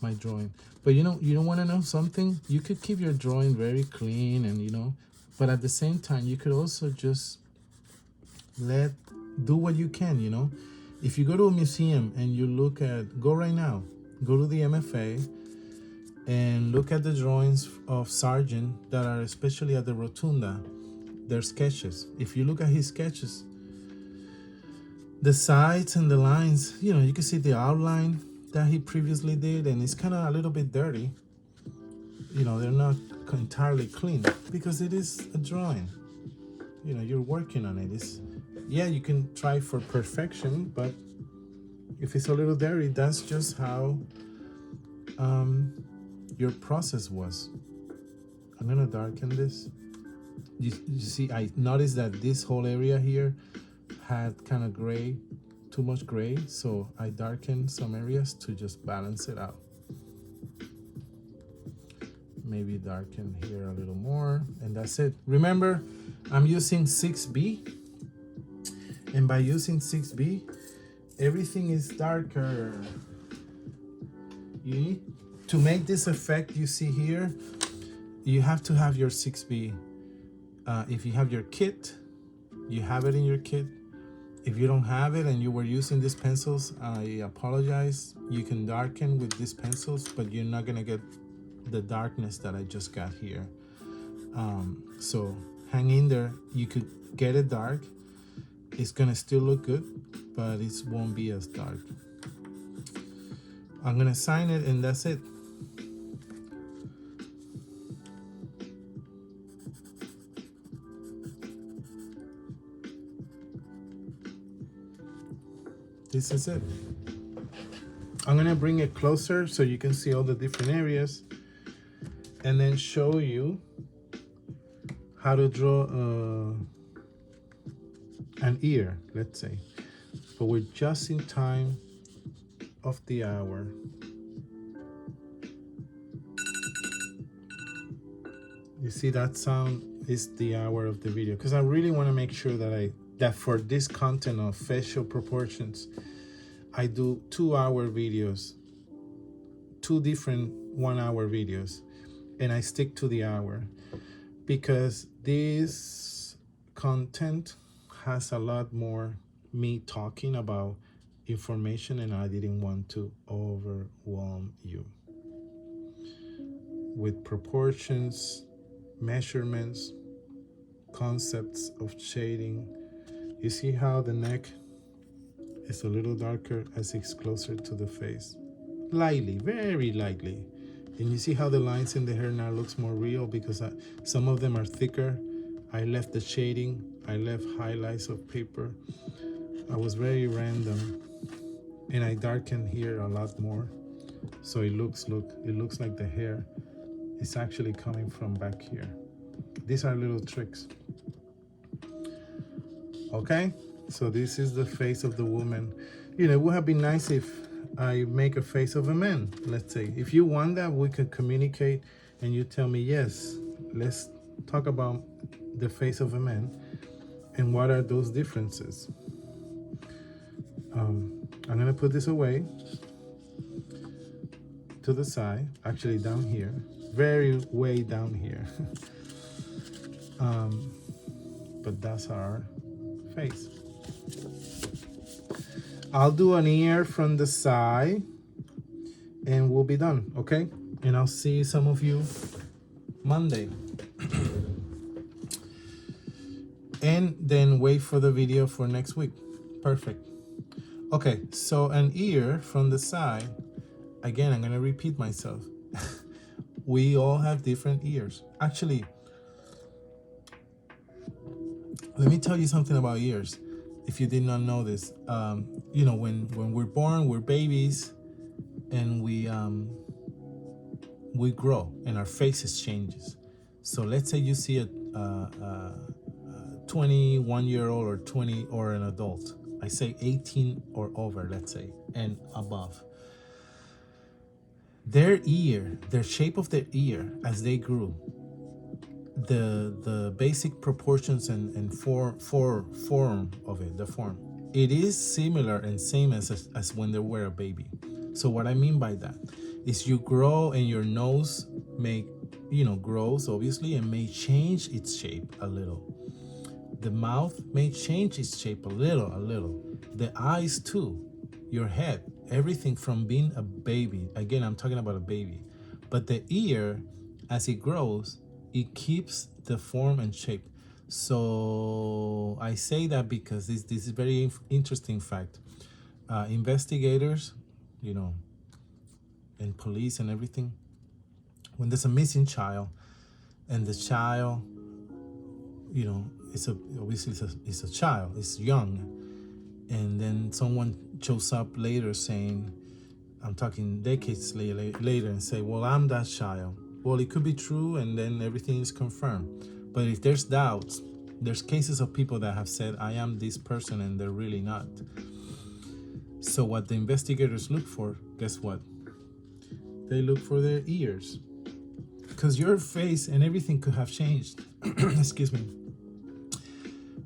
my drawing. But you don't want to know something? You could keep your drawing very clean and but at the same time you could also just do what you can. If you go to a museum and you go right now, go to the MFA and look at the drawings of Sargent that are especially at the Rotunda. They're sketches. If you look at his sketches, the sides and the lines, you can see the outline that he previously did, and it's kind of a little bit dirty. They're not entirely clean because it is a drawing. You're working on it. You can try for perfection, but if it's a little dirty, that's just how your process was. I'm gonna darken this. You see, I noticed that this whole area here had kind of gray, too much gray, so I darkened some areas to just balance it out. Maybe darken here a little more, and that's it. Remember, I'm using 6B, and by using 6B, everything is darker. You need to make this effect you see here, you have to have your 6B. If you have your kit, you have it in your kit. If you don't have it and you were using these pencils, I apologize. You can darken with these pencils, but you're not gonna get the darkness that I just got here. So hang in there. You could get it dark. It's gonna still look good, but it won't be as dark. I'm gonna sign it and that's it. This is it. I'm gonna bring it closer so you can see all the different areas and then show you how to draw an ear, let's say. But we're just in time of the hour. You see that sound is the hour of the video, because I really want to make sure that for this content of facial proportions, I do 2-hour videos, 2 different 1-hour videos, and I stick to the hour because this content has a lot more me talking about information, and I didn't want to overwhelm you with proportions, measurements, concepts of shading. You see how the neck is a little darker as it's closer to the face, lightly, very lightly. And you see how the lines in the hair now looks more real because some of them are thicker. I left the shading, I left highlights of paper. I was very random, and I darkened here a lot more, so it looks like the hair is actually coming from back here. These are little tricks. Okay, so this is the face of the woman. It would have been nice if I make a face of a man, let's say. If you want that, we could communicate and you tell me, yes, let's talk about the face of a man and what are those differences. I'm gonna put this away to the side, actually down here, very way down here. But that's our face. I'll do an ear from the side and we'll be done, okay? And I'll see some of you Monday. And then wait for the video for next week. Perfect. Okay, so an ear from the side. Again, I'm gonna repeat myself. We all have different ears. Actually, let me tell you something about ears. If you did not know this, when we're born, we're babies, and we grow, and our faces changes. So let's say you see a 21-year-old or 20 or an adult. I say 18 or over, let's say, and above. Their shape of their ear as they grew, the basic proportions and form of it, the form. It is similar and same as when they were a baby. So what I mean by that is you grow and your nose may, grows obviously and may change its shape a little. The mouth may change its shape a little. The eyes too, your head, everything from being a baby. Again, I'm talking about a baby. But the ear, as it grows, it keeps the form and shape. So I say that because this is very interesting fact. Investigators, and police and everything, when there's a missing child and the child, obviously it's a child, it's young, and then someone shows up later saying, I'm talking decades later, and say, well, I'm that child. Well, it could be true, and then everything is confirmed. But if there's doubts, there's cases of people that have said, I am this person, and they're really not. So what the investigators look for, guess what? They look for their ears. Because your face and everything could have changed. Excuse me.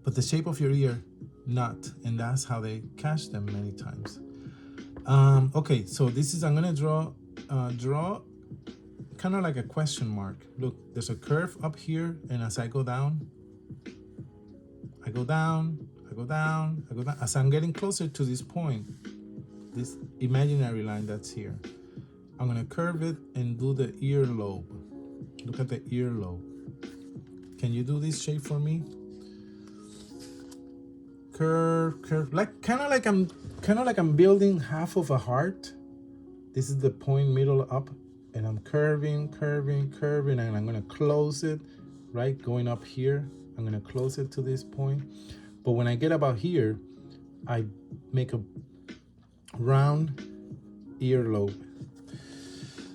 But the shape of your ear, not. And that's how they catch them many times. Okay, so this is, I'm gonna draw kind of like a question mark. Look, there's a curve up here, and as I go down, I go down. As I'm getting closer to this point, this imaginary line that's here, I'm gonna curve it and do the earlobe. Look at the earlobe. Can you do this shape for me? Curve, like kind of like I'm building half of a heart. This is the point, middle up, and I'm curving, and I'm gonna close it, right? Going up here, I'm gonna close it to this point. But when I get about here, I make a round earlobe.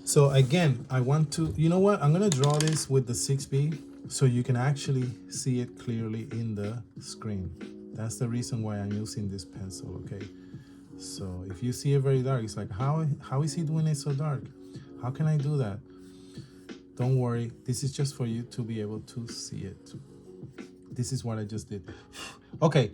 So again, I want to, you know what? I'm gonna draw this with the 6B so you can actually see it clearly in the screen. That's the reason why I'm using this pencil, okay? So if you see it very dark, it's like, how is he doing it so dark? How can I do that? Don't worry, this is just for you to be able to see it. This is what I just did. Okay,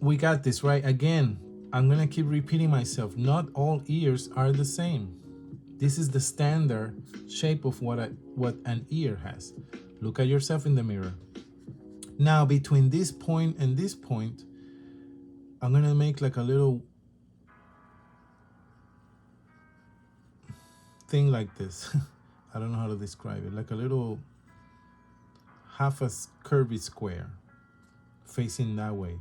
we got this, right? Again, I'm gonna keep repeating myself. Not all ears are the same. This is the standard shape of what an ear has. Look at yourself in the mirror. Now, between this point and this point, I'm gonna make like a little thing like this. I don't know how to describe it. Like a little half a curvy square facing that way.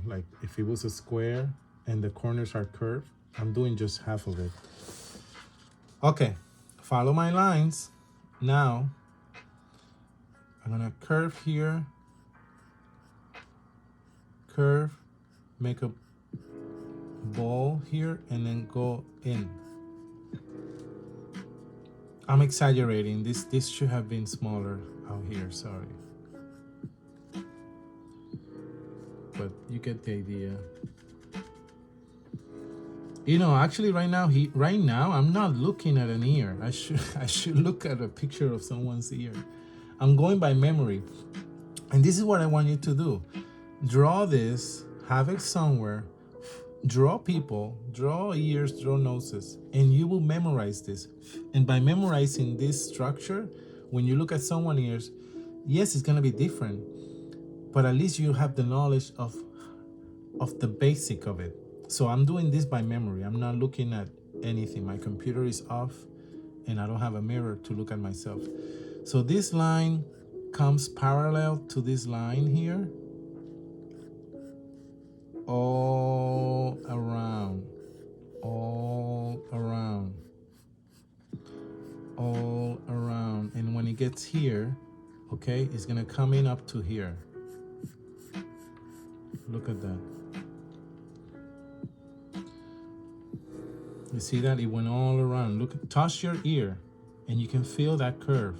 Like if it was a square and the corners are curved, I'm doing just half of it. Okay, follow my lines. Now, I'm gonna curve here, curve, make a ball here, and then go in. I'm exaggerating. This should have been smaller out here, sorry. But you get the idea. Actually right now I'm not looking at an ear. I should look at a picture of someone's ear. I'm going by memory. And this is what I want you to do. Draw this, have it somewhere, draw people, draw ears, draw noses, and you will memorize this. And by memorizing this structure, when you look at someone's ears, yes, it's gonna be different, but at least you have the knowledge of the basic of it. So I'm doing this by memory. I'm not looking at anything. My computer is off and I don't have a mirror to look at myself. So this line comes parallel to this line here, all around. And when it gets here, okay, it's gonna come in up to here. Look at that. You see that? It went all around. Look, touch your ear and you can feel that curve.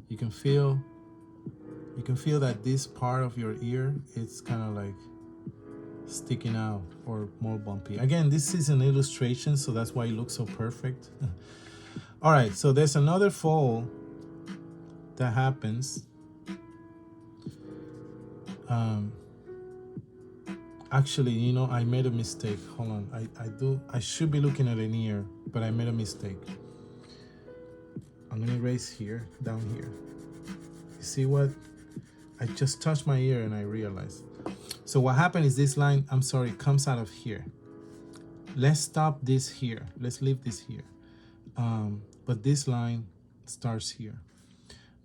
You can feel that this part of your ear, it's kind of like sticking out or more bumpy. Again, this is an illustration, so that's why it looks so perfect. All right, so there's another fold that happens. Actually, you know, I made a mistake. Hold on, I should be looking at an ear, but I made a mistake. I'm gonna erase here, down here. You see what? I just touched my ear and I realized. So what happened is this line, I'm sorry, comes out of here. Let's stop this here. Let's leave this here. But this line starts here.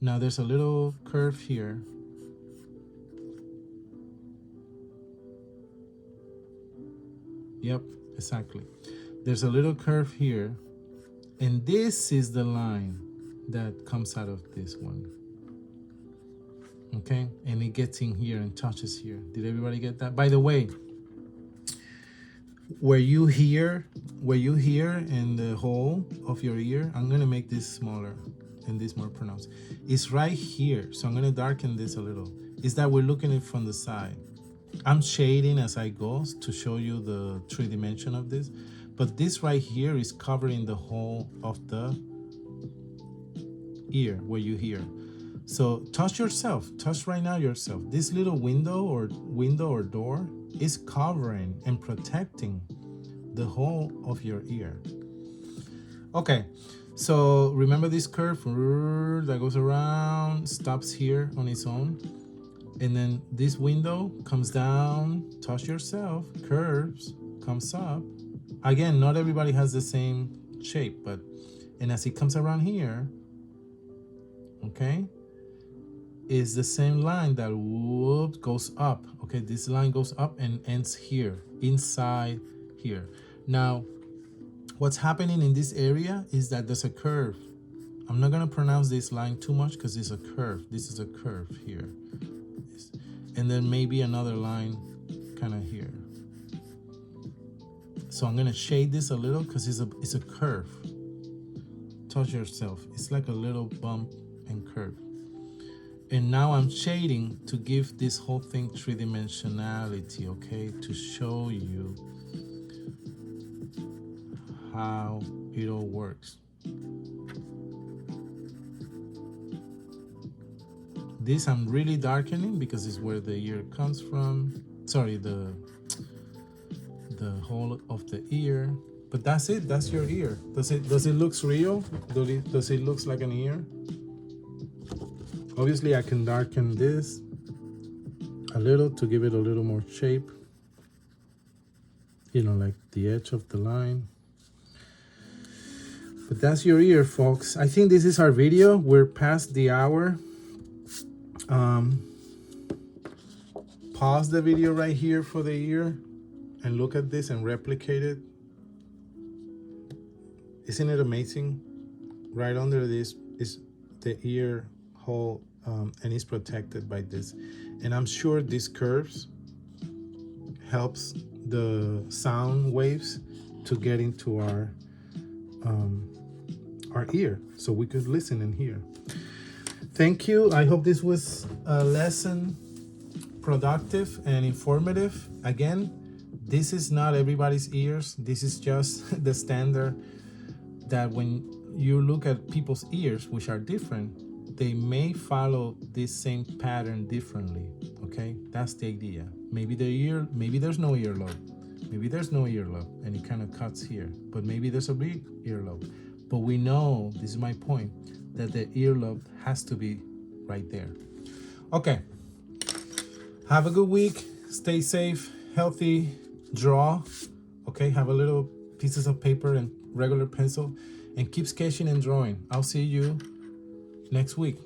Now there's a little curve here. Yep, exactly. There's a little curve here, and this is the line that comes out of this one. Okay, and it gets in here and touches here. Did everybody get that? By the way, where you hear in the hole of your ear, I'm gonna make this smaller and this more pronounced. It's right here, so I'm gonna darken this a little. Is that we're looking at it from the side. I'm shading as I go to show you the 3 dimension of this, but this right here is covering the whole of the ear where you hear. So touch yourself, touch right now yourself. This little window or door is covering and protecting the whole of your ear. Okay, so remember this curve that goes around, stops here on its own. And then this window comes down, touch yourself, curves, comes up. Again, not everybody has the same shape, but, and as it comes around here, okay, is the same line that whoop goes up. Okay, this line goes up and ends here, inside here. Now, what's happening in this area is that there's a curve. I'm not gonna pronounce this line too much because it's a curve. This is a curve here. And then maybe another line kind of here. So I'm gonna shade this a little because it's a curve. Touch yourself. It's like a little bump and curve. And now I'm shading to give this whole thing 3-dimensionality, okay? To show you how it all works. This I'm really darkening because it's where the ear comes from. Sorry, the whole of the ear. But that's it. That's your ear. Does it looks real? Does it looks like an ear? Obviously, I can darken this a little to give it a little more shape. You know, like the edge of the line. But that's your ear, folks. I think this is our video. We're past the hour. Pause the video right here for the ear and look at this and replicate it. Isn't it amazing? Right under this is the ear hole, and it's protected by this. And I'm sure these curves helps the sound waves to get into our ear so we could listen and hear. Thank you. I hope this was a lesson, productive and informative. Again, this is not everybody's ears. This is just the standard that when you look at people's ears, which are different, they may follow this same pattern differently, okay? That's the idea. Maybe there's no earlobe. Maybe there's no earlobe and it kind of cuts here, but maybe there's a big earlobe. But we know, this is my point, that the earlobe has to be right there. Okay, have a good week. Stay safe, healthy, draw. Okay, have a little pieces of paper and regular pencil and keep sketching and drawing. I'll see you next week.